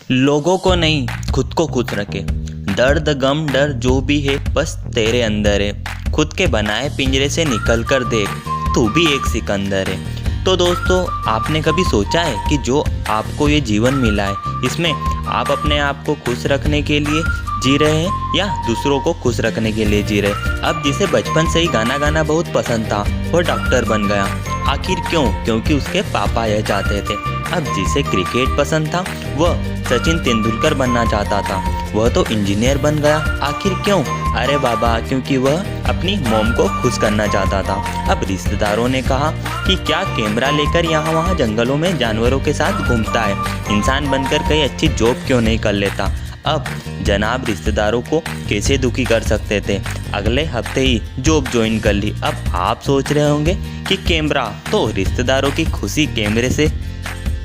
लोगों को नहीं, खुद को खुश रखे। दर्द गम डर जो भी है बस तेरे अंदर है। खुद के बनाए पिंजरे से निकल कर देख, तू भी एक सिकंदर है। तो दोस्तों, आपने कभी सोचा है कि जो आपको ये जीवन मिला है, इसमें आप अपने आप को खुश रखने के लिए जी रहे हैं या दूसरों को खुश रखने के लिए जी रहे हैं? अब जिसे बचपन से ही गाना गाना बहुत पसंद था, वो डॉक्टर बन गया। आखिर क्यों? क्योंकि उसके पापा यह चाहते थे। अब जिसे क्रिकेट पसंद था, वह सचिन तेंदुलकर बनना चाहता था, वह तो इंजीनियर बन गया। आखिर क्यों? अरे बाबा, क्योंकि वह अपनी मॉम को खुश करना चाहता था। अब रिश्तेदारों ने कहा कि क्या कैमरा लेकर यहाँ वहाँ जंगलों में जानवरों के साथ घूमता है, इंसान बनकर कहीं अच्छी जॉब क्यों नहीं कर लेता। अब जनाब रिश्तेदारों को कैसे दुखी कर सकते थे, अगले हफ्ते ही जॉब ज्वाइन कर ली। अब आप सोच रहे होंगे कि कैमरा, तो रिश्तेदारों की खुशी कैमरे से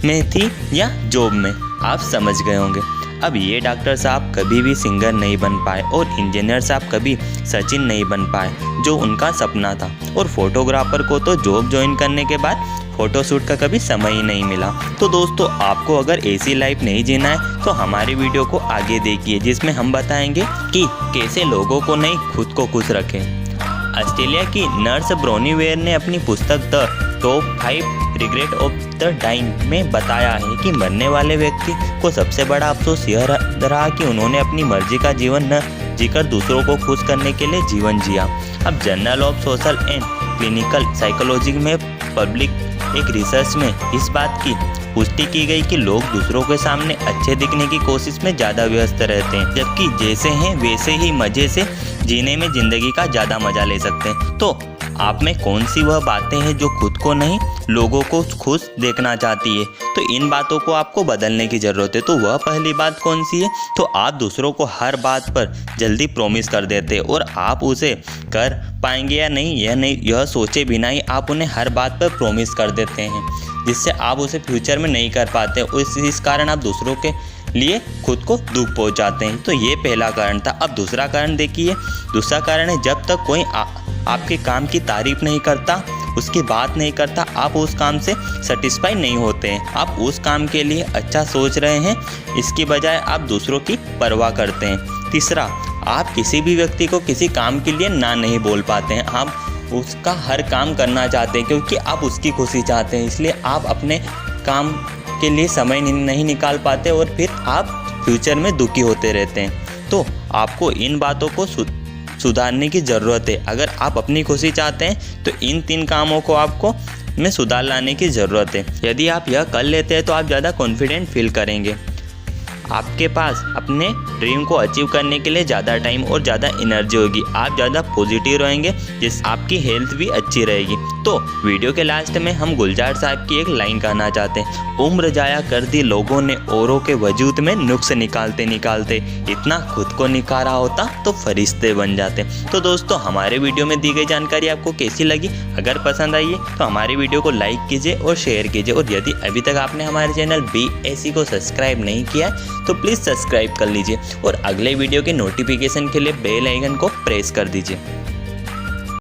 में थी या जॉब में, आप समझ गए होंगे। अब ये डॉक्टर साहब कभी भी सिंगर नहीं बन पाए और इंजीनियर साहब कभी सचिन नहीं बन पाए जो उनका सपना था, और फोटोग्राफर को तो जॉब ज्वाइन करने के बाद फोटोशूट का कभी समय ही नहीं मिला। तो दोस्तों, आपको अगर ऐसी लाइफ नहीं जीना है तो हमारी वीडियो को आगे देखिए, जिसमें हम बताएंगे कि कैसे लोगों को नहीं, खुद को खुश रखें। ऑस्ट्रेलिया की नर्स ब्रोनी वेयर ने अपनी पुस्तक the top 5 regret of the dying में बताया है कि मरने वाले व्यक्ति को सबसे बड़ा अफसोस यह रहा कि उन्होंने अपनी मर्जी का जीवन न जीकर दूसरों को खुश करने के लिए जीवन जिया। अब journal of social and clinical psychology में पब्लिक एक रिसर्च में इस बात की पुष्टि की गई कि लोग दूसरों के सामने अच्छे दिखने की कोशिश में ज़्यादा व्यस्त रहते हैं, जबकि जैसे हैं वैसे ही मज़े से जीने में ज़िंदगी का ज़्यादा मज़ा ले सकते हैं। तो आप में कौन सी वह बातें हैं जो खुद को नहीं, लोगों को खुश देखना चाहती है? तो इन बातों को आपको बदलने की ज़रूरत है। तो वह पहली बात कौन सी है? तो आप दूसरों को हर बात पर जल्दी प्रॉमिस कर देते हैं और आप उसे कर पाएंगे या नहीं, यह सोचे बिना ही आप उन्हें हर बात पर प्रॉमिस कर देते हैं, जिससे आप उसे फ्यूचर में नहीं कर पाते। इस कारण आप दूसरों के लिए खुद को दुख पहुंचाते हैं। तो ये पहला कारण था। अब दूसरा कारण देखिए। दूसरा कारण है, जब तक कोई आपके काम की तारीफ नहीं करता, उसकी बात नहीं करता, आप उस काम से सेटिस्फाई नहीं होते हैं। आप उस काम के लिए अच्छा सोच रहे हैं, इसकी बजाय आप दूसरों की परवाह करते हैं। तीसरा, आप किसी भी व्यक्ति को किसी काम के लिए ना नहीं बोल पाते हैं। आप उसका हर काम करना चाहते हैं क्योंकि आप उसकी खुशी चाहते हैं, इसलिए आप अपने काम के लिए समय नहीं निकाल पाते और फिर आप फ्यूचर में दुखी होते रहते हैं। तो आपको इन बातों को सुधारने की ज़रूरत है। अगर आप अपनी खुशी चाहते हैं तो इन 3 कामों को आपको में सुधार लाने की ज़रूरत है। यदि आप यह कर लेते हैं तो आप ज़्यादा कॉन्फिडेंट फील करेंगे। आपके पास अपने ड्रीम को अचीव करने के लिए ज़्यादा टाइम और ज़्यादा एनर्जी होगी। आप ज़्यादा पॉजिटिव रहेंगे, जिससे आपकी हेल्थ भी अच्छी रहेगी। तो वीडियो के लास्ट में हम गुलजार साहब की एक लाइन कहना चाहते हैं। उम्र जाया कर दी लोगों ने औरों के वजूद में नुक्स निकालते निकालते, इतना खुद को निकारा होता तो फरिश्ते बन जाते। तो दोस्तों, हमारे वीडियो में दी गई जानकारी आपको कैसी लगी? अगर पसंद आई है तो हमारे वीडियो को लाइक कीजिए और शेयर कीजिए, और यदि अभी तक आपने हमारे चैनल BSC को सब्सक्राइब नहीं किया तो प्लीज़ सब्सक्राइब कर लीजिए और अगले वीडियो के नोटिफिकेशन के लिए बेल आइकन को प्रेस कर दीजिए।